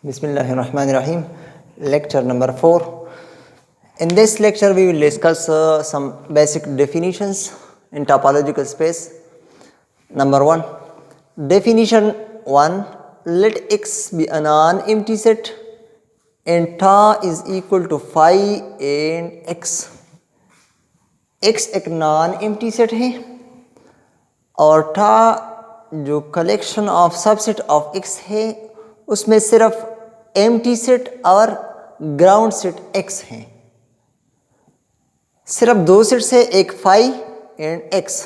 Bismillahirrahmanirrahim. Lecture number 4. In this lecture, we will discuss some basic definitions in topological space. Number 1. Definition 1. Let X be a non-empty set and ta is equal to phi and X. X एक non-empty set है और ta जो collection of subset of X है उसमें सिर्फ empty set और ground set X हैं. सिर्फ दो सेट से एक फाई एंड X.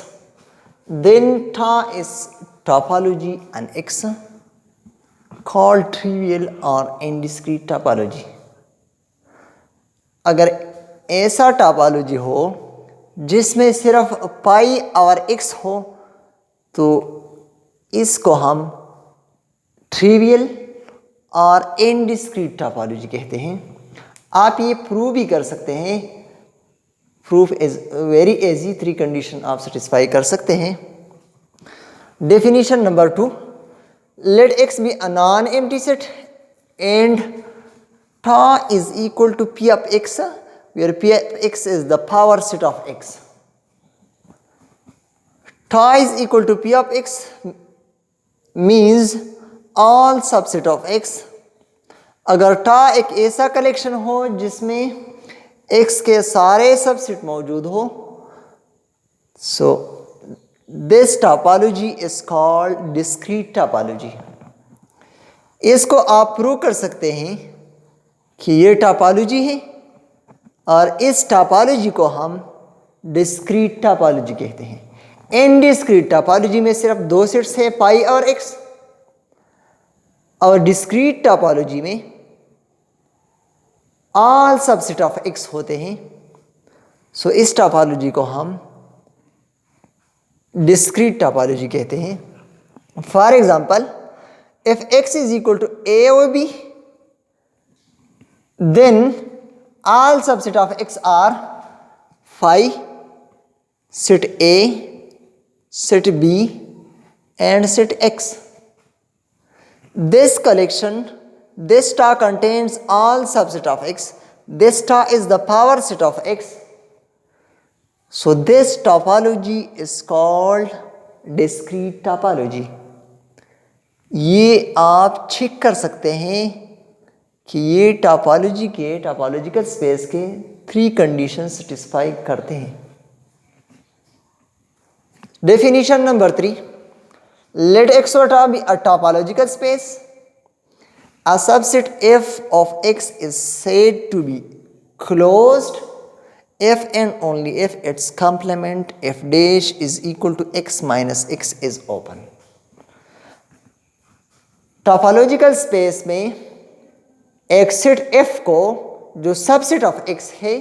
देन था is topology and X called trivial और इनडिस्क्रीट टोपोलॉजी. अगर ऐसा टोपोलॉजी हो जिसमें सिर्फ पाई और X हो तो इसको हम ट्रिवियल और इनडिस्क्रीट टोपोलॉजी कहते हैं. आप ये प्रूव भी कर सकते हैं. Proof is very easy. 3 condition आप सेटिस्फाई कर सकते हैं. Definition number 2. Let X be a non empty set and ta is equal to P of X where P of X is the power set of X. ta is equal to P of X means all subset of X. अगर टा एक ऐसा collection हो जिसमें X के सारे subset मौजूद हो, so this topology is called discrete topology. इसको आप प्रूव कर सकते हैं कि ये टोपोलॉजी है और इस टोपोलॉजी को हम डिस्क्रीट टोपोलॉजी कहते हैं. इनडिस्क्रीट टोपोलॉजी में सिर्फ दो सेट्स है पाई और X और डिस्क्रीट टोपोलॉजी में ऑल सबसेट ऑफ X होते हैं. सो इस टोपोलॉजी को हम डिस्क्रीट टोपोलॉजी कहते हैं. For example, if X is equal to A or B, then all subset of X are phi, set A, set B and set X. This collection, this ta contains all subset of X. This ta is the power set of X. So this topology is called discrete topology. ये आप check कर सकते हैं कि ये topology के topological space के 3 condition satisfy करते हैं. Definition number 3. Let X or ta be a topological space. A subset F of X is said to be closed if and only if its complement F dash is equal to X minus X is open. Topological space में एक set F को जो subset of X है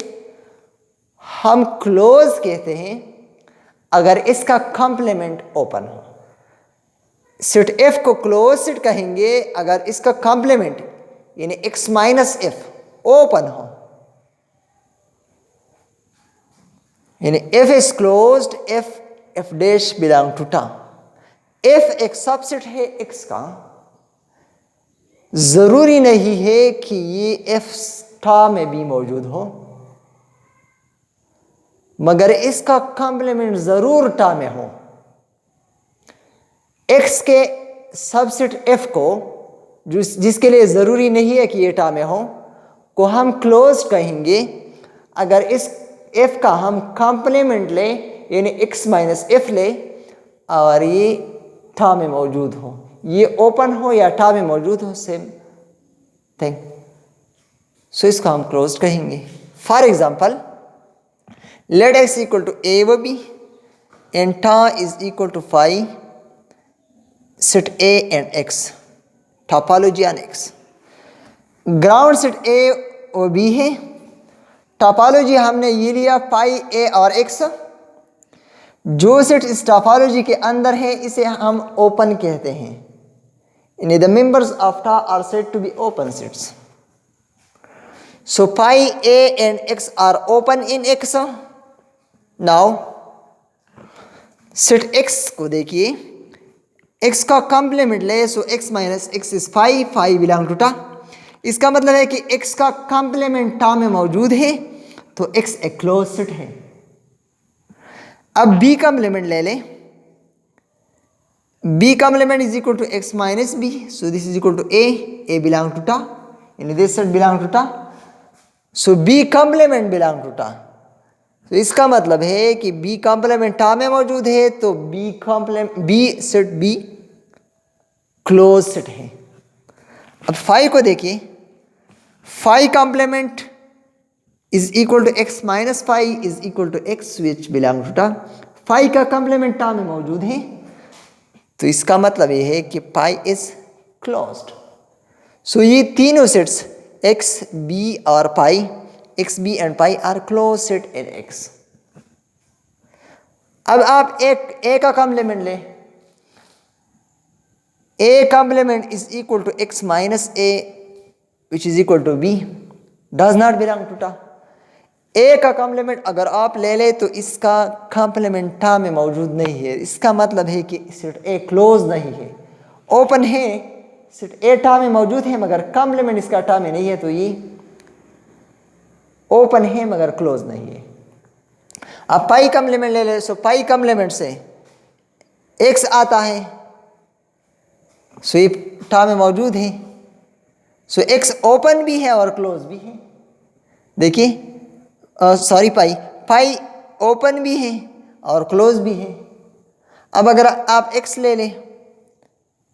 हम close कहते हैं अगर इसका कॉम्प्लीमेंट ओपन हो. सेट F को क्लोज सेट कहेंगे अगर इसका कॉम्प्लीमेंट यानी X माइनस F ओपन हो. यानी F is closed if F dash belong to tau. F एक सबसेट है X का. जरूरी नहीं है कि ये F टा में भी मौजूद हो, मगर इसका कॉम्प्लीमेंट जरूर टा में हो. X के सबसेट F को जिसके लिए जरूरी नहीं है कि ये टा में हो को हम क्लोज कहेंगे अगर इस F का हम कॉम्प्लीमेंट ले यानी X माइनस F ले और ये टा में मौजूद हो. ये ओपन हो या टा में मौजूद हो, सेम थिंग. सो इसको हम क्लोज कहेंगे. For example, let X equal to A over B and ta is equal to phi set A and X. Topology on X. Ground set A और B है. टोपोलॉजी हमने ये लिया पाई A और X. जो सेट इस topology के अंदर है इसे हम ओपन कहते हैं. यानी the members of ta are said to be open sets. So pi A and X are open in X. Now set X को देखिए, X का कॉम्प्लीमेंट ले, so X minus X is phi, phi belong to tau. इसका मतलब है कि x का complement term में मौजूद है तो x एक क्लोज सेट है। अब b कॉम्प्लीमेंट ले लें। b complement is equal to x minus b, so this is equal to a belong to ta, and this set belong to ta, so b complement belong to ta। तो इसका मतलब है कि b complement ta में मौजूद है तो b set b close set है। अब फाई को देखिए, phi complement is equal to x minus phi is equal to x which belong to tau. Phi का कॉम्प्लीमेंट टा में मौजूद है तो इसका मतलब ये है कि पाई इज क्लोज्ड। सो ये तीनों सेट्स एक्स बी और phi, X B and phi are closed set in X. अब आप एक ए का कॉम्प्लीमेंट लें। A complement is equal to x minus A which is equal to B, does not belong to tau. A का complement अगर आप ले ले तो इसका कॉम्प्लीमेंट टा में मौजूद नहीं है। इसका मतलब है कि सेट ए क्लोज नहीं है, ओपन है। सेट ए टा में मौजूद है मगर कॉम्प्लीमेंट इसका टा में नहीं है तो ये ओपन है मगर क्लोज नहीं है। अब पाई कॉम्प्लीमेंट ले ले, सो पाई कॉम्प्लीमेंट से एक्स आता है, सो ये टा में मौजूद है, सो एक्स ओपन भी है और क्लोज भी है। देखिए सॉरी पाई ओपन भी है और क्लोज भी है। अब अगर आप x ले लें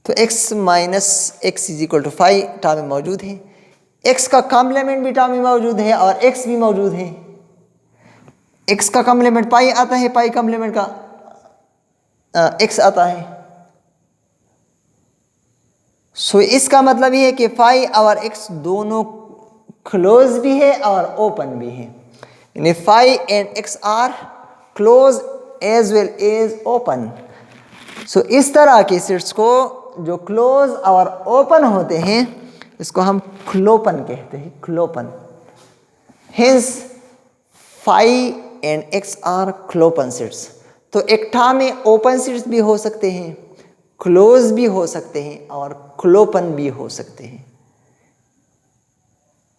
तो x minus x is equal to phi tau में मौजूद है। x का कॉम्प्लीमेंट भी टा में मौजूद है और x भी मौजूद है। x का कॉम्प्लीमेंट पाई आता है, पाई कॉम्प्लीमेंट का x आता है। सो इसका मतलब ये है कि फाई और x दोनों क्लोज भी है और ओपन भी है। Phi and x are close as well as open। So इस तरह के सेट्स को जो क्लोज और ओपन होते हैं इसको हम क्लोपन कहते हैं, clopen. Hence phi and x are clopen sets. तो एक टा में ओपन सेट्स भी हो सकते हैं, क्लोज भी हो सकते हैं और क्लोपन भी हो सकते हैं।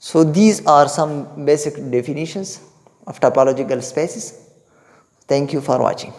So these are some basic definitions of topological spaces. Thank you for watching.